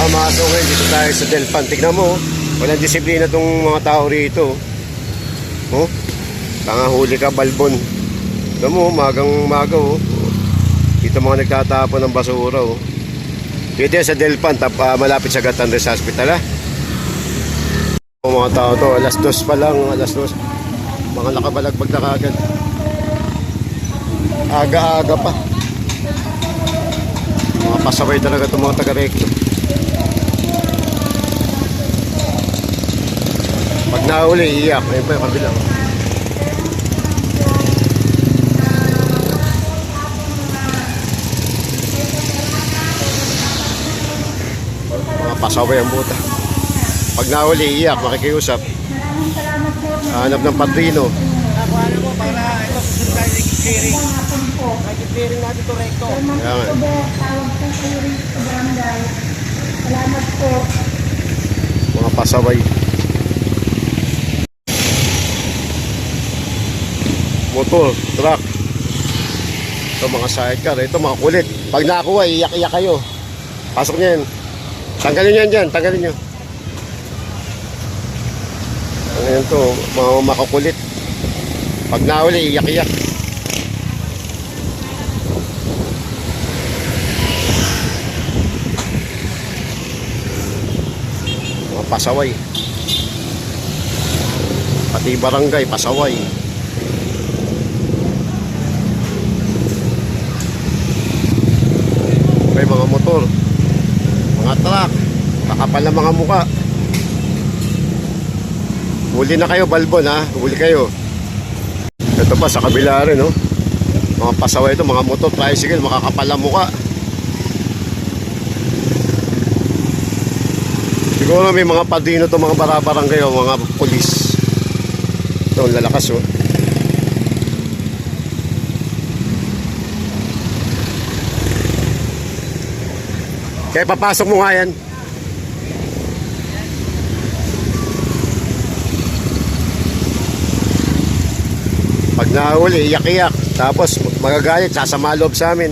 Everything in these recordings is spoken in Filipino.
mga sungay, dito tayo sa Delpan. Tignan mo, walang disiplina tong mga tao rito. Oh, huli ka, balbon. Tignan mo, magang oh. Dito mga nagtatapon ng basura oh. Dito yan sa Delpan, malapit sa Gatandres Hospital mga tao to, alas 2 pa lang, alas 2. Mga nakabalagbag na kagad. Aga-aga pa. Mga pasaway talaga itong mga taga-recto. Pag nahuli, iyak. Ayun pa yung kabila. Mga pasaway ang buta. Pag nahuli, iyak, makikiusap. Hanap ng padrino. Ano mo para ito susunod tayo ng clearing. Clearing natin ito recto. Tawag po clearing sa barangay. Salamat po. Mga pasaway. Motor, truck. Ito mga sidecar. Ito mga kulit. Pag nakuha, iyak-iyak kayo. Pasok nyo yan. Tanggalin nyo yan dyan. Tanggalin nyo. Ayan to, mga makakulit. Pag nahuli, iyak-iyak. Mga pasaway. Pati barangay, pasaway. May mga motor, mga truck, kakapal na mga muka. Huli na kayo, balbon ha. Huli kayo. Ito pa sa kabila rin no. Mga pasaway ito, mga motor, tricycle, makakapal ang muka. Siguro may mga padrino to, mga barabarang kayo, mga polis. Ito, lalakas oh. Kaya papasok mo nga yan. Pag nahuli, iyak-iyak. Tapos magagalit, sasama loob sa amin.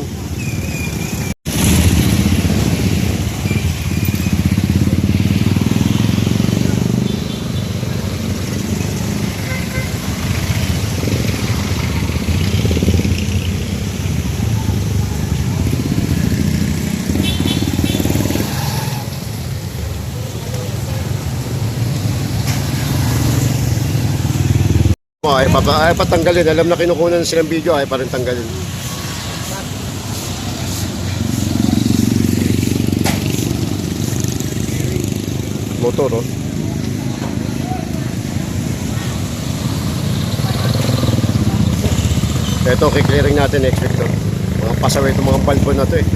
Ay patanggalin. Alam na kinukunan silang video, ay pa rin tanggalin. Motor oh. Ito, kiklearing natin next week to. Mga pasaway itong mga balbon na to eh.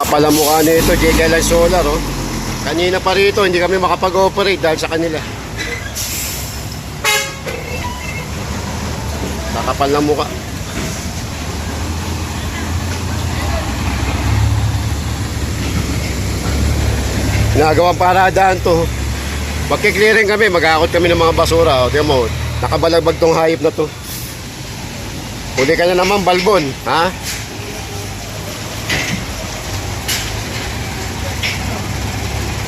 Kapala mukha nito, JLI Solar oh. Kanina pa rito, hindi kami makapag-operate dahil sa kanila. Kakapal ng mukha. Ginagawang paradaan to. Magkiklearing kami, mag-aakot kami ng mga basura. O, tingnan mo, nakabalagbag tong hayop na to. Huli ka na naman, balbon. Ha?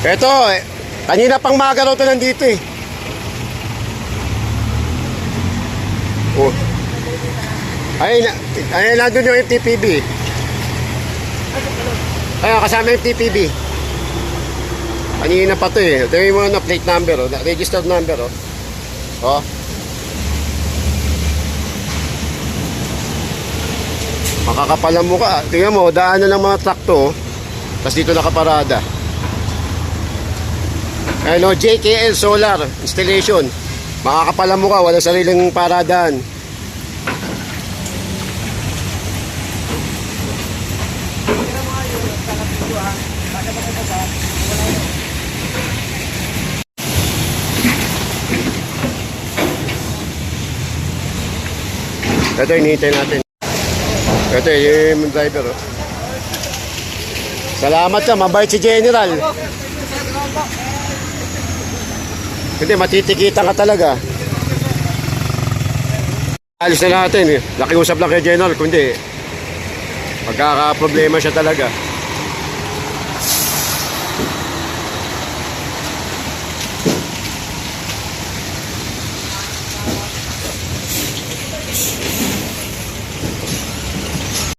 Eto, kanina pang magaraw to nandito eh. Oh. Ay, nandun yung FTPB. Ay, kasama yung FTPB. Kanina pa to eh. Ito yung mga plate number, oh. Registered number. Oh. Oh. Makakapal ang mukha. Tingnan mo, daanan ng mga truck to. Oh. Tapos dito nakaparada. Ano, JKL Solar Installation. Makakapal ang mukha, walang sariling paradaan. Ito hinihintay natin. Ito yung driver oh. Salamat ka, mabait si General. Hindi, matitikitan ka talaga. Alis na natin eh. Nakiusap lang kay General, kundi magkakaproblema siya talaga.